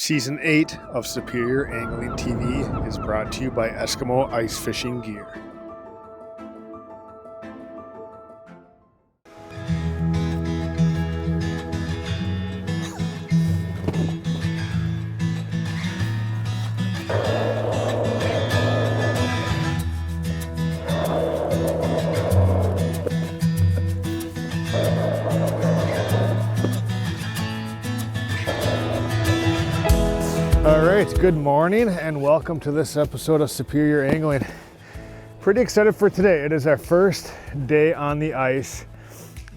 Season 8 of Superior Angling TV is brought to you by Eskimo Ice Fishing Gear. All right, good morning and welcome to this episode of Superior Angling. Pretty excited for today. It is our first day on the ice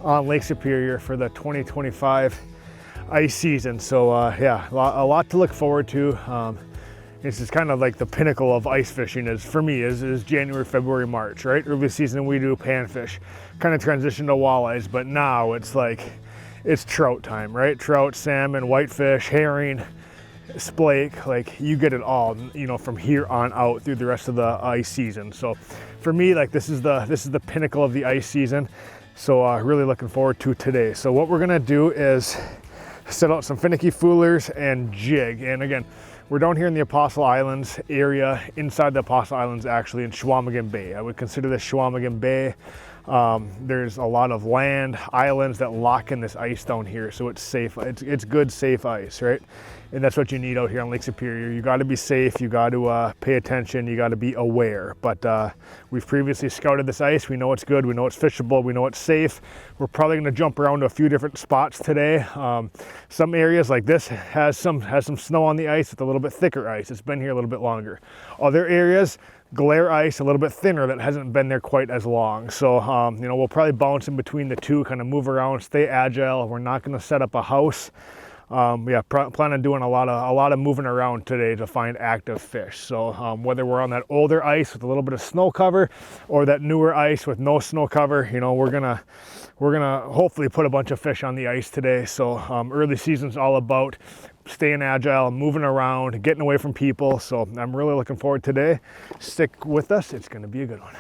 on Lake Superior for the 2025 ice season. So yeah, a lot to look forward to. This is kind of like the pinnacle of ice fishing is for me is January, February, March, right? Early season we do panfish, kind of transition to walleyes, but now it's trout time, right? Trout, salmon, whitefish, herring, splake, like you get it all, you know, from here on out through the rest of the ice season. So for me, like this is the pinnacle of the ice season. So really looking forward to today. So what we're gonna do is set out some finicky foolers and jig. And again, we're down here in the Apostle Islands area, inside the Apostle Islands actually in Chequamegon Bay. I would consider this Chequamegon Bay. There's a lot of land, islands that lock in this ice down here, so it's safe. It's good, safe ice, right? And that's what you need out here on Lake Superior. You got to be safe, you got to pay attention, you got to be aware. But we've previously scouted this ice. We know it's good, we know it's fishable, we know it's safe. We're probably going to jump around to a few different spots today. Some areas like this has some snow on the ice with a little bit thicker ice. It's been here a little bit longer. Other areas, glare ice, a little bit thinner, that hasn't been there quite as long. So, you know, we'll probably bounce in between the two, kind of move around, stay agile. We're not going to set up a house. Yeah, plan on doing a lot of moving around today to find active fish. So whether we're on that older ice with a little bit of snow cover or that newer ice with no snow cover, you know, we're gonna hopefully put a bunch of fish on the ice today. So early season's all about staying agile, moving around, getting away from people. So I'm really looking forward today. Stick with us, it's gonna be a good one.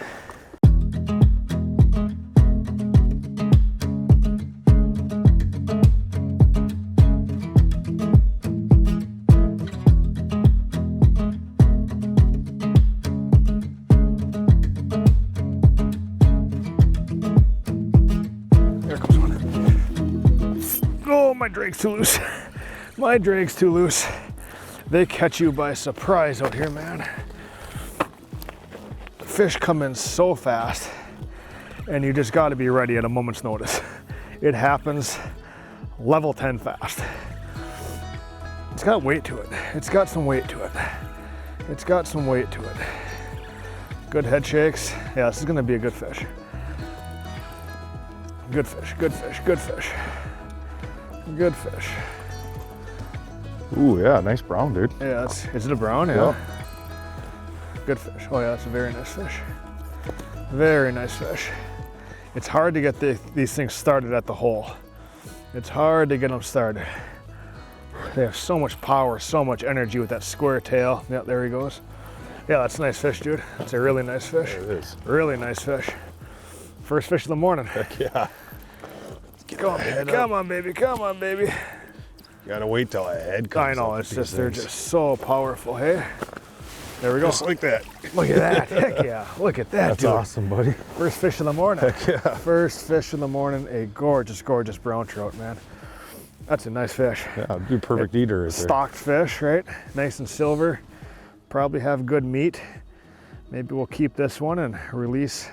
My drag's too loose. My drag's too loose. They catch you by surprise out here, man. Fish come in so fast and you just got to be ready at a moment's notice. It happens level 10 fast. It's got weight to it. It's got some weight to it. It's got some weight to it. Good head shakes. Yeah, this is going to be a good fish. Good fish, good fish, good fish. Good fish. Ooh, yeah, nice brown, dude. Yeah, is it a brown? Yeah. Good fish. Oh yeah, that's a very nice fish. Very nice fish. It's hard to get these things started at the hole. It's hard to get them started. They have so much power, so much energy with that square tail. Yeah, there he goes. Yeah, that's a nice fish, dude. That's a really nice fish. There it is. Really nice fish. First fish of the morning. Heck yeah. Come on, baby. Come on, baby. Come on, baby. You gotta wait till a head comes. I know, it's just they're just so powerful. Hey, there we go. Just like that. Look at that. Heck yeah. Look at that, That's dude. awesome, buddy. First fish of the morning. Heck yeah. First fish of the morning. A gorgeous, gorgeous brown trout, man. That's a nice fish. Yeah, do perfect eater right there. Stocked fish, right? Nice and silver. Probably have good meat. Maybe we'll keep this one and release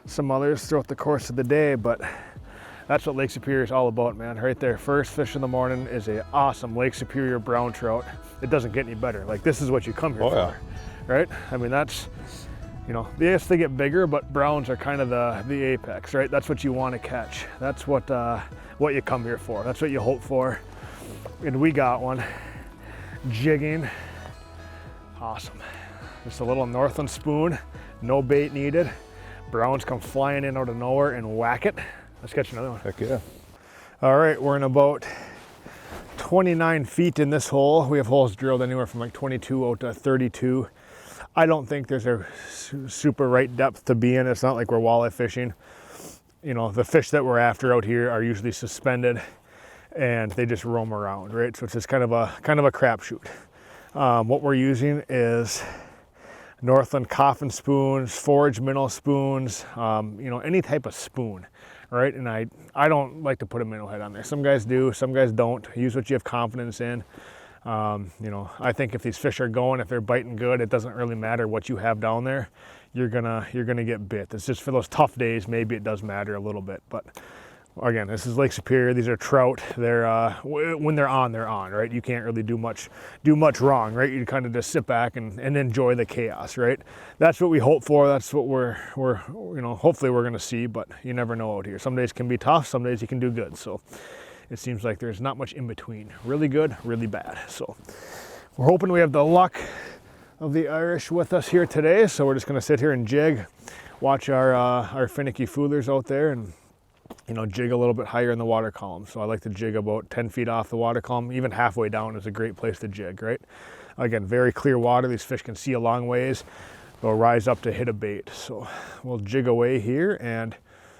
some others throughout the course of the day, but that's what Lake Superior is all about, man. Right there, first fish in the morning is a awesome Lake Superior brown trout. It doesn't get any better. Like, this is what you come here for, yeah. Right? I mean, that's, you know, yes, they get bigger, but browns are kind of the apex, right? That's what you want to catch. That's what you come here for. That's what you hope for. And we got one. Jigging. Awesome. Just a little Northland spoon. No bait needed. Browns come flying in out of nowhere and whack it. Let's catch another one. Heck yeah. All right, we're in about 29 feet in this hole. We have holes drilled anywhere from like 22 out to 32. I don't think there's a super right depth to be in. It's not like we're walleye fishing. You know, the fish that we're after out here are usually suspended and they just roam around, right? So it's just kind of a crapshoot. What we're using is Northland coffin spoons, forage minnow spoons, you know, any type of spoon, right? And I don't like to put a minnow head on there. Some guys do, some guys don't. Use what you have confidence in. You know, I think if these fish are going, if they're biting good, it doesn't really matter what you have down there. You're gonna get bit. It's just for those tough days, maybe it does matter a little bit. But again, this is Lake Superior. These are trout. They're when they're on, right? You can't really do much wrong, right? You kind of just sit back and enjoy the chaos, right? That's what we hope for. That's what we're you know, hopefully we're gonna see. But you never know out here. Some days can be tough. Some days you can do good. So it seems like there's not much in between. Really good, really bad. So we're hoping we have the luck of the Irish with us here today. So we're just gonna sit here and jig, watch our finicky foolers out there, and you know, jig a little bit higher in the water column. So I like to jig about 10 feet off the water column. Even halfway down is a great place to jig, right? Again, very clear water. These fish can see a long ways. They'll rise up to hit a bait. So we'll jig away here. And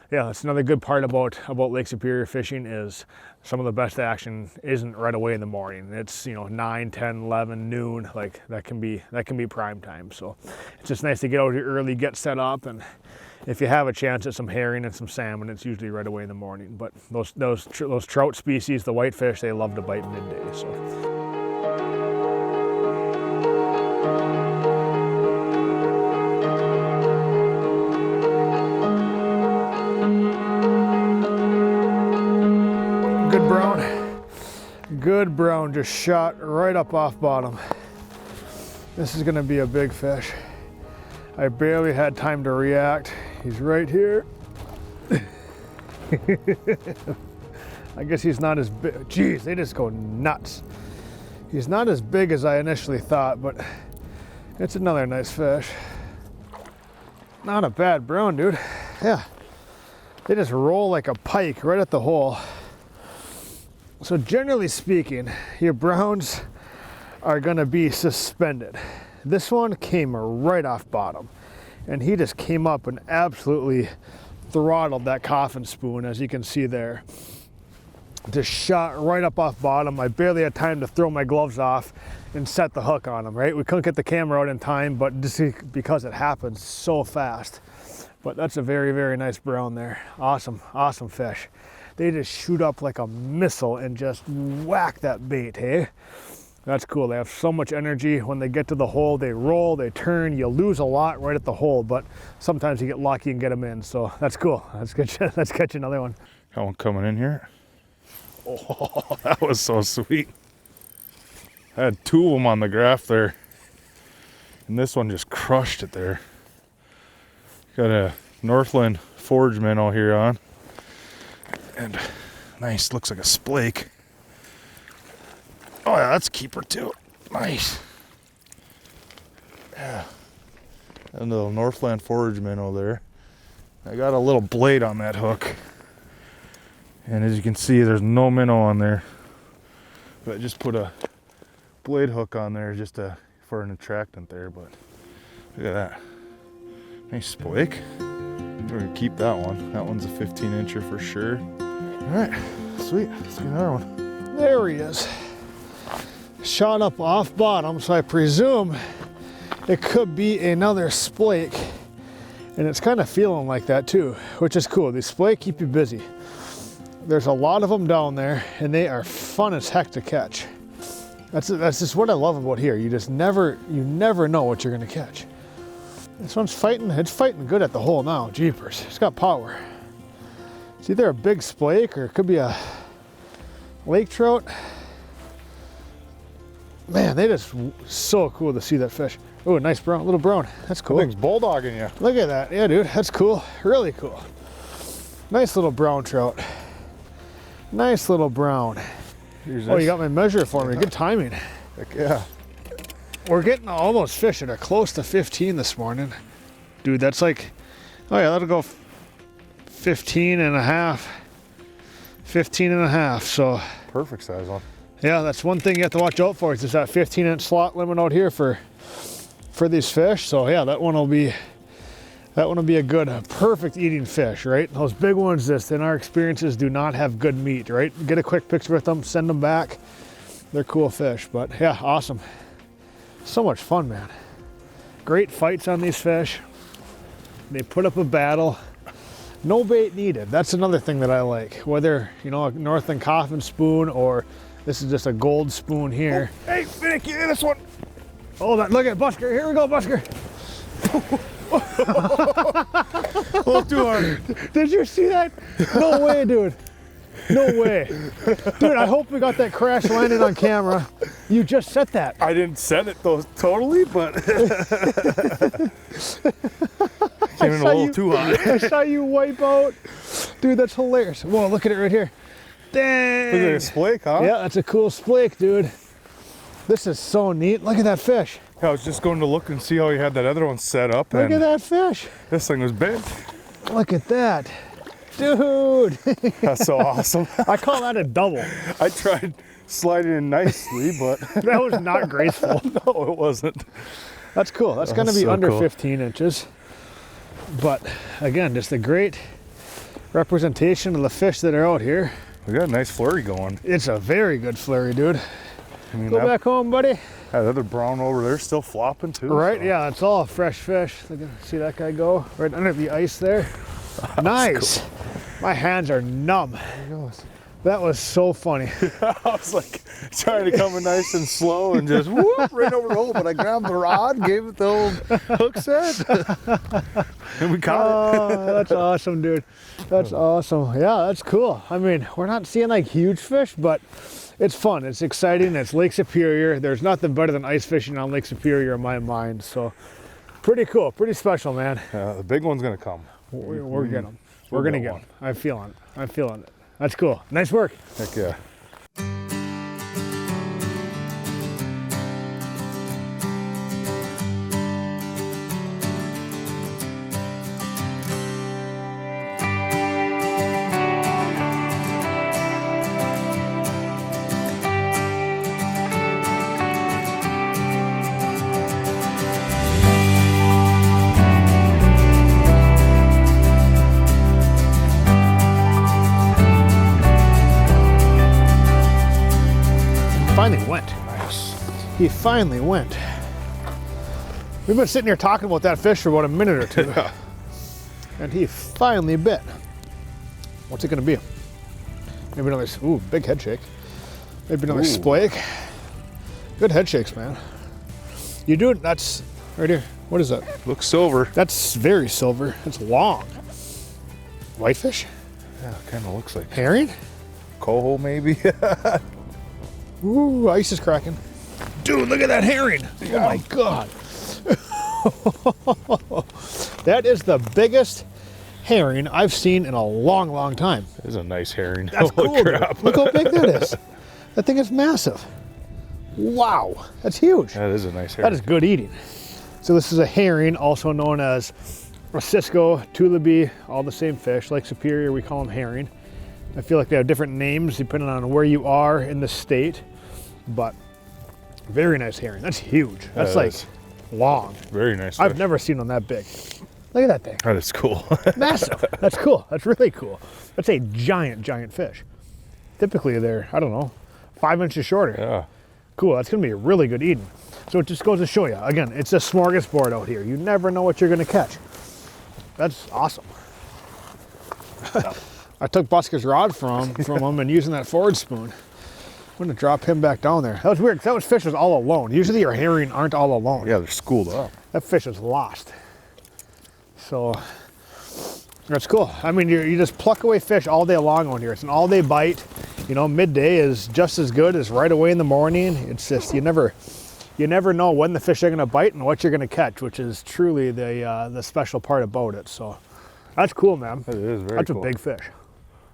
yeah, that's another good part about Lake Superior fishing is some of the best action isn't right away in the morning. It's, you know, 9, 10, 11, noon, like that can be prime time. So it's just nice to get out here early, get set up, and if you have a chance at some herring and some salmon, it's usually right away in the morning. But those trout species, the whitefish, they love to bite midday. So. Good brown, just shot right up off bottom. This is gonna be a big fish. I barely had time to react. He's right here. I guess he's not as big. Jeez, they just go nuts. He's not as big as I initially thought, but it's another nice fish. Not a bad brown, dude. Yeah, they just roll like a pike right at the hole. So generally speaking, your browns are gonna be suspended. This one came right off bottom, and he just came up and absolutely throttled that coffin spoon, as you can see there. Just shot right up off bottom. I barely had time to throw my gloves off and set the hook on him, right? We couldn't get the camera out in time, but just because it happened so fast. But that's a very, very nice brown there. Awesome, awesome fish. They just shoot up like a missile and just whack that bait, hey? That's cool. They have so much energy. When they get to the hole, they roll, they turn. You lose a lot right at the hole, but sometimes you get lucky and get them in. So that's cool. Let's catch another one. Got one coming in here. Oh, that was so sweet. I had two of them on the graph there, and this one just crushed it there. Got a Northland forage minnow here on. And nice, looks like a splake. Oh yeah, that's a keeper too. Nice. Yeah. And the Northland forage minnow there. I got a little blade on that hook. And as you can see, there's no minnow on there. But I just put a blade hook on there just for an attractant there. But look at that. Nice splake. We're gonna keep that one. That one's a 15-incher for sure. All right, sweet. Let's get another one. There he is. Shot up off bottom, so I presume it could be another splake. And it's kind of feeling like that too, which is cool. These splake keep you busy. There's a lot of them down there, and they are fun as heck to catch. That's just what I love about here. You never know what you're gonna catch. This one's fighting. It's fighting good at the hole now. Jeepers, it's got power. It's either a big splake or it could be a lake trout. Man, they just so cool to see that fish. Oh, nice brown, little brown. That's cool. That thing's bulldogging you. Look at that. Yeah, dude, that's cool. Really cool. Nice little brown trout. Nice little brown. Oh, you got my measure for me. Good timing. Heck yeah. We're getting almost fish that are close to 15 this morning. Dude, that's like, oh yeah, that'll go 15 and a half. 15 and a half, so. Perfect size one. Yeah, that's one thing you have to watch out for is there's that 15-inch slot limit out here for these fish. So yeah, that one will be That one will be a good, perfect eating fish, right? Those big ones, in our experiences, do not have good meat, right? Get a quick picture with them, send them back. They're cool fish, but yeah, awesome. So much fun, man. Great fights on these fish. They put up a battle. No bait needed. That's another thing that I like. Whether, you know, a North and Coffin spoon or this is just a gold spoon here. Oh, hey, Vinny, get in this one. Oh, look at Busker. Here we go, Busker. A little too hard. Did you see that? No way, dude. No way. Dude, I hope we got that crash landed on camera. You just set that. I didn't set it though totally, but came in a little too high. I saw you wipe out. Dude, that's hilarious. Whoa, look at it right here. Dang. Look at a splake, huh? Yeah, that's a cool splake, dude. This is so neat. Look at that fish. I was just going to look and see how he had that other one set up. Look at that fish. This thing was bent. Look at that. Dude. That's so awesome. I call that a double. I tried sliding in nicely, but that was not graceful. No, it wasn't. That's cool. That's going to be so under cool. 15 inches. But again, just a great representation of the fish that are out here. We got a nice flurry going. It's a very good flurry, dude. I mean, Go back home, buddy. That other brown over there still flopping too. Right, so. yeah, it's all fresh fish. Look at, see that guy go right under the ice there? Nice. Cool. My hands are numb. There he goes. That was so funny. I was like trying to come in nice and slow and just whoop right over the hole, but I grabbed the rod, gave it the old hook set, and we caught it. That's awesome, dude. That's awesome. Yeah, that's cool. I mean, we're not seeing like huge fish, but it's fun. It's exciting. It's Lake Superior. There's nothing better than ice fishing on Lake Superior in my mind. So pretty cool, pretty special, man. The big one's gonna come. We're getting them. We're gonna get them. I'm feeling it. I'm feeling it. That's cool. Nice work. Heck yeah. Finally went. Nice. He finally went. We've been sitting here talking about that fish for about a minute or two. Yeah. And he finally bit. What's it gonna be? Maybe another, ooh, big head shake. Maybe another splake. Good head shakes, man. You do it, that's right here. What is that? Looks silver. That's very silver. It's long. Whitefish? Yeah, kind of looks like Herring? coho maybe. Ooh, ice is cracking. Dude, look at that herring. Yeah. Oh my God. That is the biggest herring I've seen in a long, long time. It's a nice herring. That's Holy cool. crap. Look how big that is. That thing is massive. Wow, that's huge. That is a nice herring. That is good eating. So this is a herring, also known as a Cisco, Tulabee, all the same fish. Lake Superior, we call them herring. I feel like they have different names depending on where you are in the state, but very nice herring. That's huge. That's like long. Very nice. I've fish. never seen one that big. Look at that thing. That is cool. Massive. That's cool. That's really cool. That's a giant, giant fish. Typically they're, I don't know, 5 inches shorter. Yeah. Cool. That's going to be really good eating. So it just goes to show you, again, it's a smorgasbord out here. You never know what you're going to catch. That's awesome. I took Busker's rod from him and using that forward spoon. I'm going to drop him back down there. That was weird, 'cause that fish was all alone. Usually your herring aren't all alone. Yeah, they're schooled up. That fish is lost. So that's cool. I mean, you just pluck away fish all day long on here. It's an all-day bite. You know, midday is just as good as right away in the morning. It's just, you never know when the fish are going to bite and what you're going to catch, which is truly the special part about it. So that's cool, man. It is very That's cool. a big fish.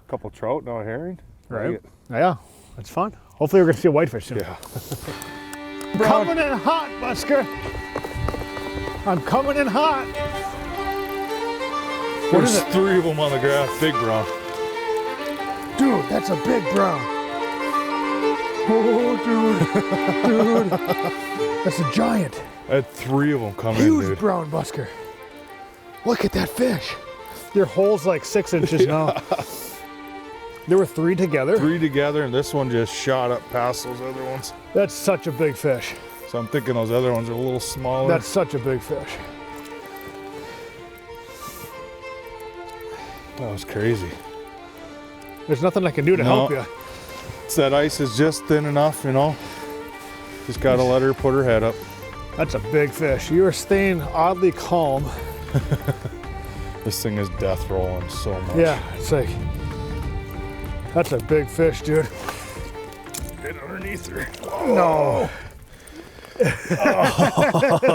A couple trout, no herring. Right? Yeah, that's fun. Hopefully we're going to see a whitefish soon. Yeah. Coming in hot, Busker. I'm coming in hot. What is There's it? 3 of them on the grass, big brown. Dude, that's a big brown. Oh, dude. That's a giant. I had 3 of them coming in, Huge dude. brown Busker. Look at that fish. Your hole's like 6 inches now. There were 3 together. 3 together, and this one just shot up past those other ones. That's such a big fish. So I'm thinking those other ones are a little smaller. That's such a big fish. That was crazy. There's nothing I can do to help you. It's that ice is just thin enough, you know. Just gotta let her put her head up. That's a big fish. You are staying oddly calm. This thing is death rolling so much. Yeah, it's like, that's a big fish, dude. Get underneath her. No.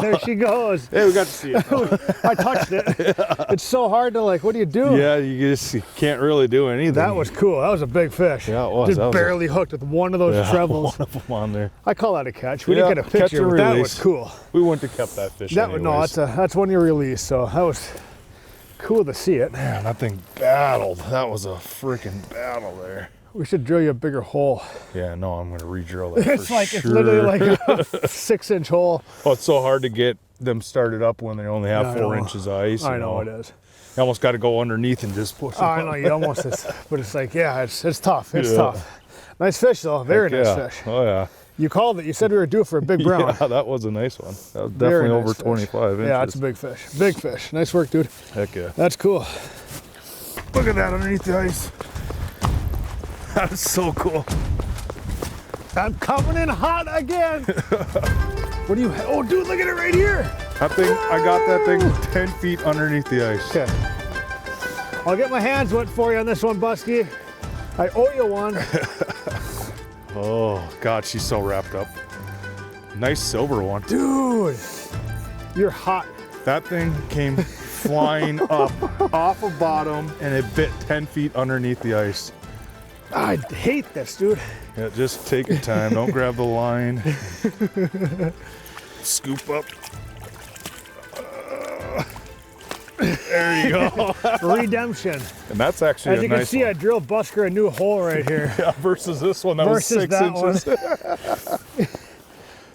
There she goes. Hey, we got to see it. I touched it. It's so hard to like, what do you do? Yeah, you can't really do anything. That was cool. That was a big fish. Yeah, it was. Just That was barely hooked with one of those trebles. One of them on there. I call that a catch. We Yeah, didn't get a catch picture, and but that release. was cool. We wouldn't have kept that fish That anyways. no, that's one you released. So that was cool to see it. Man, that thing battled. That was a freaking battle there. We should drill you a bigger hole. Yeah, no, I'm gonna re-drill that It's for like sure. it's literally like a 6-inch hole. Oh, it's so hard to get them started up when they only have I 4 know. inches of ice. I know it is. You almost got to go underneath and just push it. I know you almost is, but it's like it's tough. It's Yeah. tough. Nice fish though. Very Heck nice yeah. fish. Oh yeah. You called it. You said we were due for a big brown. Yeah, that was a nice one. That was Very definitely nice over fish. 25 inches. Yeah, it's a big fish. Big fish. Nice work, dude. Heck yeah. That's cool. Look at that underneath the ice. That is so cool. I'm coming in hot again. What do you? Oh, dude, look at it right here. That thing, I got that thing 10 feet underneath the ice. Okay. I'll get my hands wet for you on this one, Busky. I owe you one. Oh, God, she's so wrapped up. Nice silver one. Dude, you're hot. That thing came flying up off of bottom and it bit 10 feet underneath the ice. I hate this, dude. Yeah, just take your time. Don't grab the line. Scoop up. There you go. Redemption. And that's actually As a you can nice see, one. I drilled Busker a new hole right here. Yeah, versus this one that Versus was 6 that inches.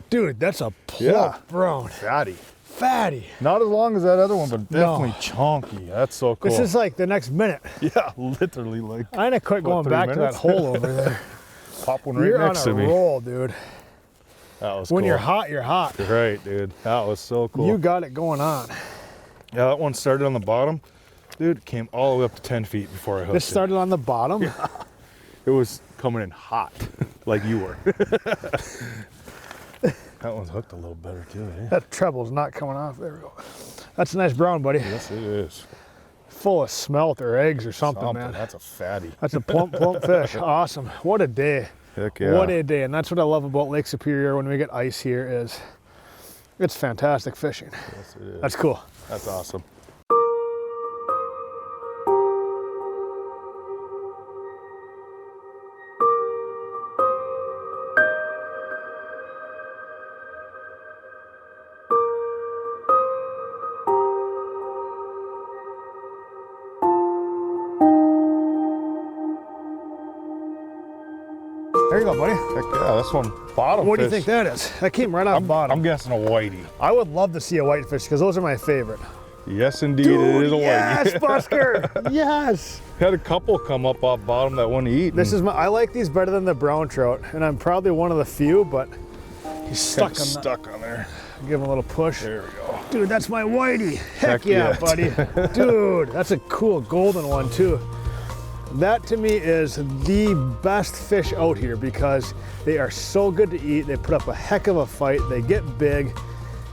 Dude, that's a plump Yeah. brown. Fatty. Fatty. Not as long as that other one, but No. definitely chunky. That's so cool. This is like the next minute. yeah, literally like I ain't quit going 3 back to that minutes? hole over there. pop one right You're on next a to me. roll, dude. That was When cool. you're hot, you're hot. You're right, dude. That was so cool. You got it going on. Yeah, that one started on the bottom. Dude, it came all the way up to 10 feet before I hooked This started on the bottom. It was coming in hot, like you were. That one's hooked a little better too, eh? That treble's not coming off. There we go. That's a nice brown, buddy. Yes, it is. Full of smelt or eggs or something, man. That's a fatty. That's a plump fish. Awesome. What a day. Heck yeah. What a day. And that's what I love about Lake Superior when we get ice here is it's fantastic fishing. Yes, it is. That's cool. That's awesome. There you go, buddy. Heck yeah, this one bottom What do you fish. think that is? That came right off the bottom. I'm guessing a whitey. I would love to see a whitefish because those are my favorite. Yes, indeed, it is a yes, whitey. Busker. Yes. Had a couple come up off bottom that wouldn't eat. This is I like these better than the brown trout, and I'm probably one of the few, but he's stuck on stuck on there. Give him a little push. There we go. Dude, that's my whitey. Heck Heck yeah, yeah. buddy. Dude, that's a cool golden one too. That to me is the best fish out here because they are so good to eat. They put up a heck of a fight. They get big,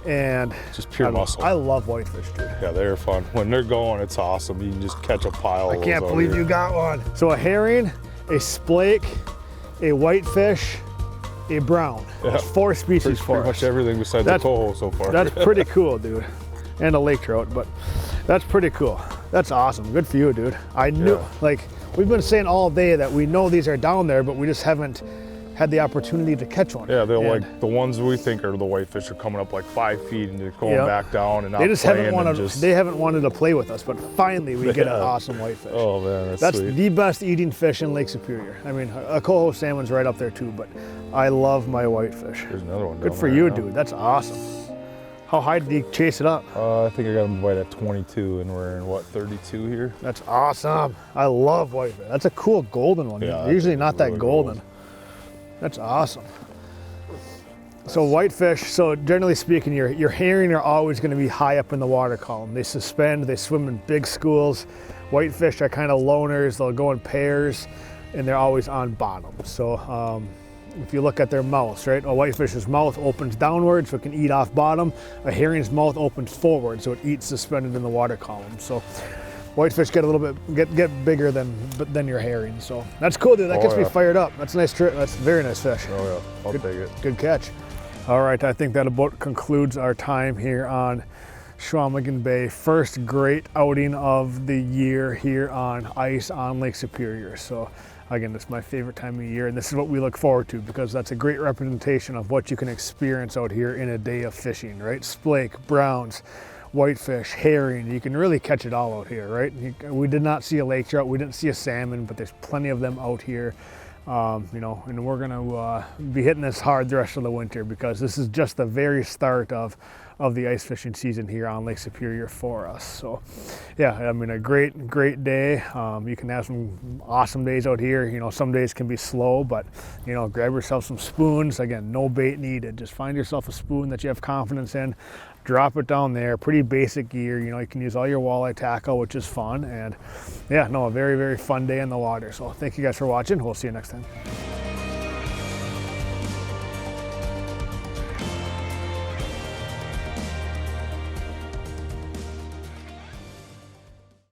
and Just pure muscle. I love whitefish, dude. Yeah, they're fun. When they're going, it's awesome. You can just catch a pile of I those can't out believe here. you got one. So a herring, a splake, a whitefish, a brown. Yeah. There's 4 species for Pretty us. much everything besides That's- the coho so far. That's pretty cool, dude. And a lake trout, but that's pretty cool. That's awesome. Good for you, dude. I knew, Yeah. like, we've been saying all day that we know these are down there, but we just haven't had the opportunity to catch one. Yeah, they're And like the ones we think are the whitefish are coming up like 5 feet and they're going Yeah. back down and not they just playing haven't wanted. and just, They haven't wanted to play with us, but finally we get an Yeah. awesome whitefish. oh man, that's sweet. The best eating fish in Lake Superior. I mean, a coho salmon's right up there too, but I love my whitefish. There's another one Good down for there you, now. dude. That's awesome. How high did you chase it up? I think I got him to bite at 22, and we're in what, 32 here? That's awesome. I love whitefish. That's a cool golden one. Yeah, They're usually not that really golden. cool. That's awesome. So whitefish, so generally speaking, your herring are always going to be high up in the water column. They suspend, they swim in big schools. Whitefish are kind of loners. They'll go in pairs, and they're always on bottom. So if you look at their mouths, right? A whitefish's mouth opens downward so it can eat off bottom. A herring's mouth opens forward so it eats suspended in the water column. So whitefish get a little bit get bigger than your herring. So that's cool, dude. That gets me fired up. That's a nice trip. That's a very nice fish. Oh yeah, I'll take it. Good catch. All right, I think that about concludes our time here on Chequamegon Bay. First great outing of the year here on ice on Lake Superior. So again, it's my favorite time of year, and this is what we look forward to because that's a great representation of what you can experience out here in a day of fishing, right? Splake, browns, whitefish, herring, you can really catch it all out here, right? We did not see a lake trout, we didn't see a salmon, but there's plenty of them out here. You know, and we're gonna be hitting this hard the rest of the winter because this is just the very start of the ice fishing season here on Lake Superior for us. So yeah, I mean, a great day. You can have some awesome days out here. You know, some days can be slow, but you know, grab yourself some spoons. Again, no bait needed. Just find yourself a spoon that you have confidence in. Drop it down there. Pretty basic gear. You know, you can use all your walleye tackle, which is fun. And yeah, no, a very, very fun day in the water. So thank you guys for watching. We'll see you next time.